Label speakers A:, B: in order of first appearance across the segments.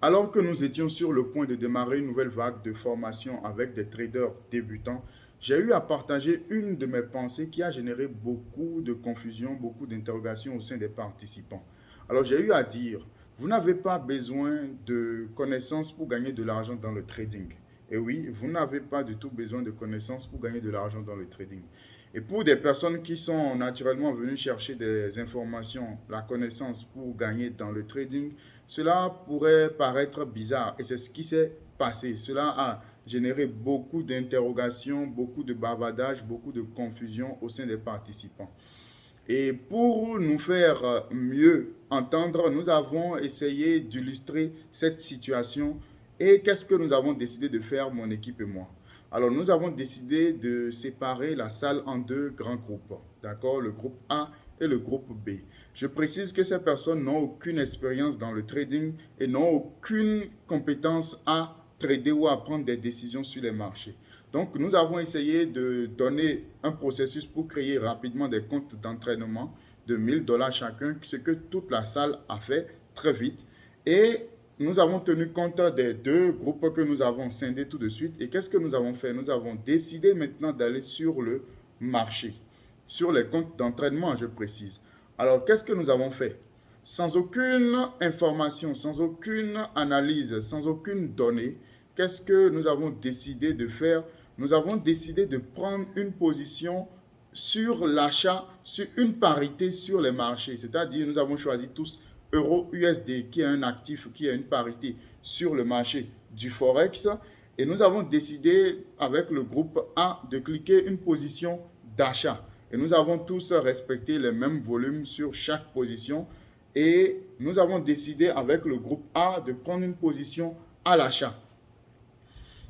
A: Alors que nous étions sur le point de démarrer une nouvelle vague de formation avec des traders débutants, j'ai eu à partager une de mes pensées qui a généré beaucoup de confusion, beaucoup d'interrogations au sein des participants. Alors j'ai eu à dire, vous n'avez pas besoin de connaissances pour gagner de l'argent dans le trading. Et oui, vous n'avez pas du tout besoin de connaissances pour gagner de l'argent dans le trading. Et pour des personnes qui sont naturellement venues chercher des informations, la connaissance pour gagner dans le trading, cela pourrait paraître bizarre et c'est ce qui s'est passé. Cela a généré beaucoup d'interrogations, beaucoup de bavardage, beaucoup de confusion au sein des participants. Et pour nous faire mieux entendre, nous avons essayé d'illustrer cette situation et qu'est-ce que nous avons décidé de faire, mon équipe et moi. Alors, nous avons décidé de séparer la salle en deux grands groupes, d'accord? Le groupe A et le groupe B. Je précise que ces personnes n'ont aucune expérience dans le trading et n'ont aucune compétence à trader ou à prendre des décisions sur les marchés. Donc, nous avons essayé de donner un processus pour créer rapidement des comptes d'entraînement de 1000 $ chacun, ce que toute la salle a fait très vite. Et nous avons tenu compte des deux groupes que nous avons scindés tout de suite. Et qu'est-ce que nous avons fait? Nous avons décidé maintenant d'aller sur le marché, sur les comptes d'entraînement, je précise. Alors, qu'est-ce que nous avons fait? Sans aucune information, sans aucune analyse, sans aucune donnée, qu'est-ce que nous avons décidé de faire? Nous avons décidé de prendre une position sur l'achat, sur une parité sur les marchés. C'est-à-dire, nous avons choisi tous euro-USD, qui est un actif, qui a une parité sur le marché du Forex. Et nous avons décidé, avec le groupe A, de cliquer une position d'achat. Et nous avons tous respecté les mêmes volumes sur chaque position. Et nous avons décidé, avec le groupe A, de prendre une position à l'achat.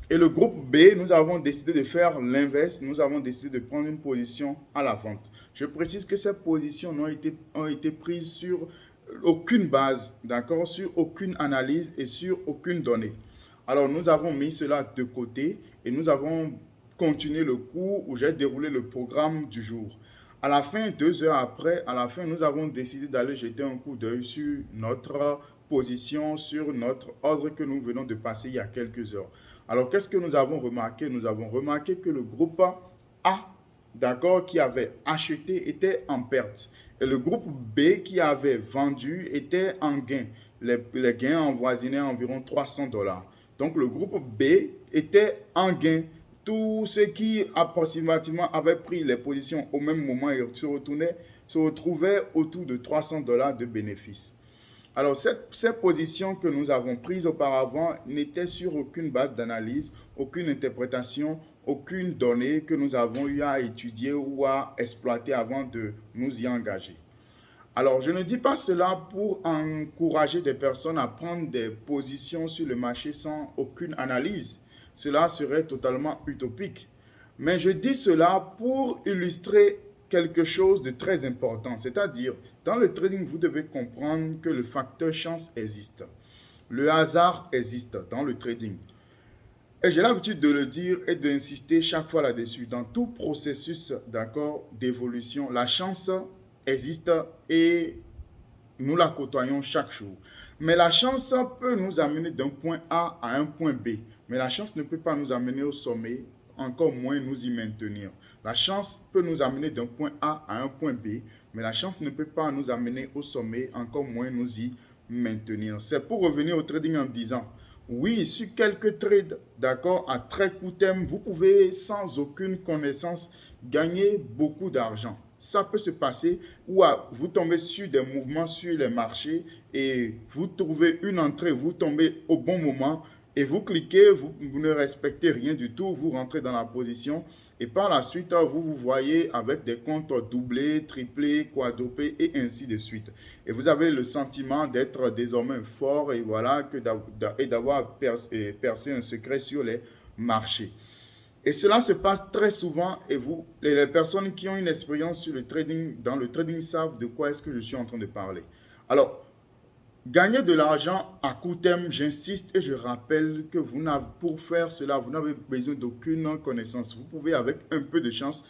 A: Et le groupe B, nous avons décidé de faire l'inverse. Nous avons décidé de prendre une position à la vente. Je précise que ces positions ont été prises sur aucune base, d'accord, sur aucune analyse et sur aucune donnée. Alors, nous avons mis cela de côté et nous avons continué le cours où j'ai déroulé le programme du jour. À la fin, 2 heures après, à la fin, nous avons décidé d'aller jeter un coup d'œil sur notre position, sur notre ordre que nous venons de passer il y a quelques heures. Alors, qu'est-ce que nous avons remarqué? Nous avons remarqué que le groupe A, d'accord, qui avait acheté, était en perte. Et le groupe B, qui avait vendu, était en gain. Les gains avoisinaient environ 300 $. Donc, le groupe B était en gain. Tous ceux qui approximativement avaient pris les positions au même moment et se retrouvaient autour de 300 $ de bénéfices. Alors, ces positions que nous avons prises auparavant n'étaient sur aucune base d'analyse, aucune interprétation, aucune donnée que nous avons eu à étudier ou à exploiter avant de nous y engager. Alors, je ne dis pas cela pour encourager des personnes à prendre des positions sur le marché sans aucune analyse. Cela serait totalement utopique. Mais je dis cela pour illustrer quelque chose de très important. C'est-à-dire, dans le trading, vous devez comprendre que le facteur chance existe. Le hasard existe dans le trading. Et j'ai l'habitude de le dire et d'insister chaque fois là-dessus. Dans tout processus, d'accord, d'évolution, la chance existe et nous la côtoyons chaque jour. Mais la chance peut nous amener d'un point A à un point B. Mais la chance ne peut pas nous amener au sommet, encore moins nous y maintenir. La chance peut nous amener d'un point A à un point B, mais la chance ne peut pas nous amener au sommet, encore moins nous y maintenir. C'est pour revenir au trading en disant, oui, sur quelques trades, d'accord, à très court terme, vous pouvez sans aucune connaissance gagner beaucoup d'argent. Ça peut se passer où vous tombez sur des mouvements sur les marchés et vous trouvez une entrée, vous tombez au bon moment et vous cliquez, vous ne respectez rien du tout, vous rentrez dans la position et par la suite, vous vous voyez avec des comptes doublés, triplés, quadruplés et ainsi de suite. Et vous avez le sentiment d'être désormais fort et voilà, d'avoir percé un secret sur les marchés. Et cela se passe très souvent et les personnes qui ont une expérience sur le trading, dans le trading savent de quoi est-ce que je suis en train de parler. Alors, gagner de l'argent à court terme, j'insiste et je rappelle que pour faire cela, vous n'avez besoin d'aucune connaissance. Vous pouvez avec un peu de chance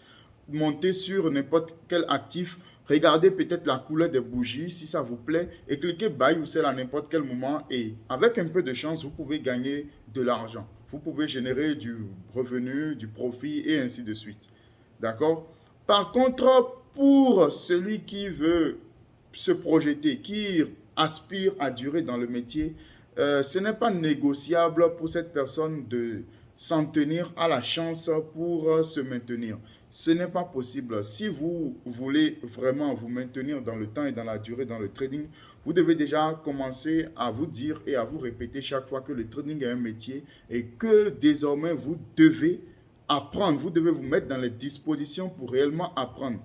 A: monter sur n'importe quel actif, Regardez peut-être la couleur des bougies si ça vous plaît et cliquez buy ou sell à n'importe quel moment et avec un peu de chance, vous pouvez gagner de l'argent. Vous pouvez générer du revenu, du profit et ainsi de suite. D'accord? Par contre, pour celui qui veut se projeter, qui aspire à durer dans le métier, ce n'est pas négociable pour cette personne de s'en tenir à la chance pour se maintenir. Ce n'est pas possible. Si vous voulez vraiment vous maintenir dans le temps et dans la durée dans le trading, vous devez déjà commencer à vous dire et à vous répéter chaque fois que le trading est un métier et que désormais vous devez apprendre, vous devez vous mettre dans les dispositions pour réellement apprendre.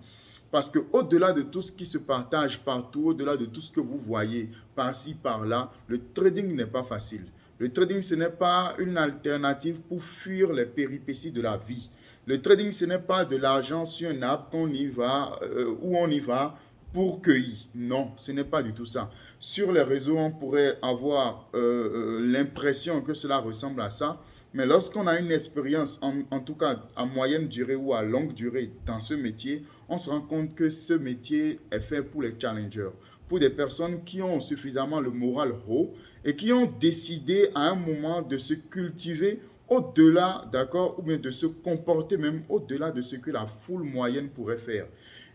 A: Parce qu'au-delà de tout ce qui se partage partout, au-delà de tout ce que vous voyez par-ci, par-là, le trading n'est pas facile. Le trading, ce n'est pas une alternative pour fuir les péripéties de la vie. Le trading, ce n'est pas de l'argent sur un app qu'on y va, où on y va pour cueillir. Non, ce n'est pas du tout ça. Sur les réseaux, on pourrait avoir l'impression que cela ressemble à ça. Mais lorsqu'on a une expérience, en tout cas à moyenne durée ou à longue durée dans ce métier, on se rend compte que ce métier est fait pour les challengers, pour des personnes qui ont suffisamment le moral haut et qui ont décidé à un moment de se cultiver au-delà, d'accord, ou bien de se comporter même au-delà de ce que la foule moyenne pourrait faire.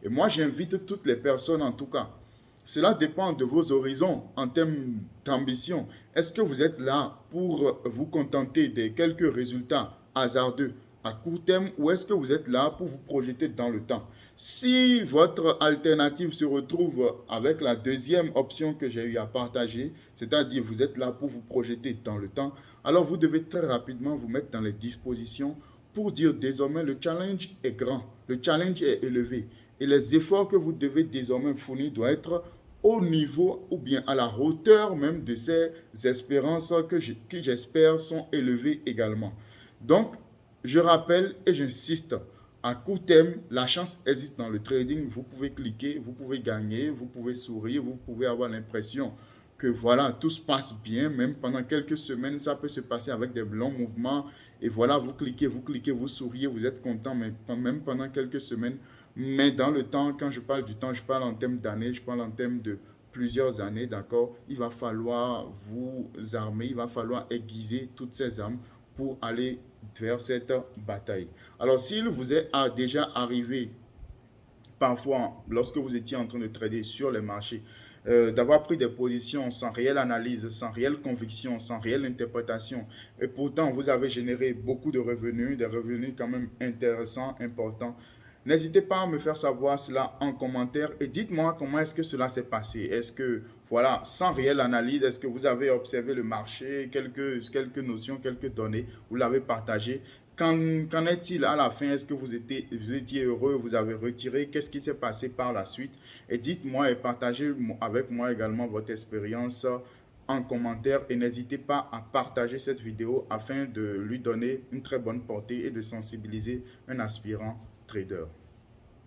A: Et moi, j'invite toutes les personnes, en tout cas, cela dépend de vos horizons en termes d'ambition. Est-ce que vous êtes là pour vous contenter des quelques résultats hasardeux à court terme ou est-ce que vous êtes là pour vous projeter dans le temps? Si votre alternative se retrouve avec la deuxième option que j'ai eu à partager, c'est-à-dire vous êtes là pour vous projeter dans le temps, alors vous devez très rapidement vous mettre dans les dispositions pour dire désormais le challenge est grand, le challenge est élevé et les efforts que vous devez désormais fournir doivent être au niveau ou bien à la hauteur même de ces espérances que j'espère sont élevées également. Donc, je rappelle et j'insiste, à court terme, la chance existe dans le trading. Vous pouvez cliquer, vous pouvez gagner, vous pouvez sourire, vous pouvez avoir l'impression que voilà, tout se passe bien. Même pendant quelques semaines, ça peut se passer avec des longs mouvements. Et voilà, vous cliquez, vous souriez, vous êtes content, mais même pendant quelques semaines. Mais dans le temps, quand je parle du temps, je parle en termes d'années, je parle en termes de plusieurs années, d'accord? Il va falloir vous armer, il va falloir aiguiser toutes ces armes pour aller vers cette bataille. Alors, s'il vous est déjà arrivé, parfois, lorsque vous étiez en train de trader sur les marchés, d'avoir pris des positions sans réelle analyse, sans réelle conviction, sans réelle interprétation, et pourtant vous avez généré beaucoup de revenus, des revenus quand même intéressants, importants. N'hésitez pas à me faire savoir cela en commentaire et dites-moi comment est-ce que cela s'est passé. Est-ce que, voilà, sans réelle analyse, est-ce que vous avez observé le marché, quelques notions, quelques données, vous l'avez partagé? Qu'en est-il à la fin? Est-ce que vous étiez heureux, vous avez retiré? Qu'est-ce qui s'est passé par la suite? Et dites-moi et partagez avec moi également votre expérience en commentaire et n'hésitez pas à partager cette vidéo afin de lui donner une très bonne portée et de sensibiliser un aspirant trader.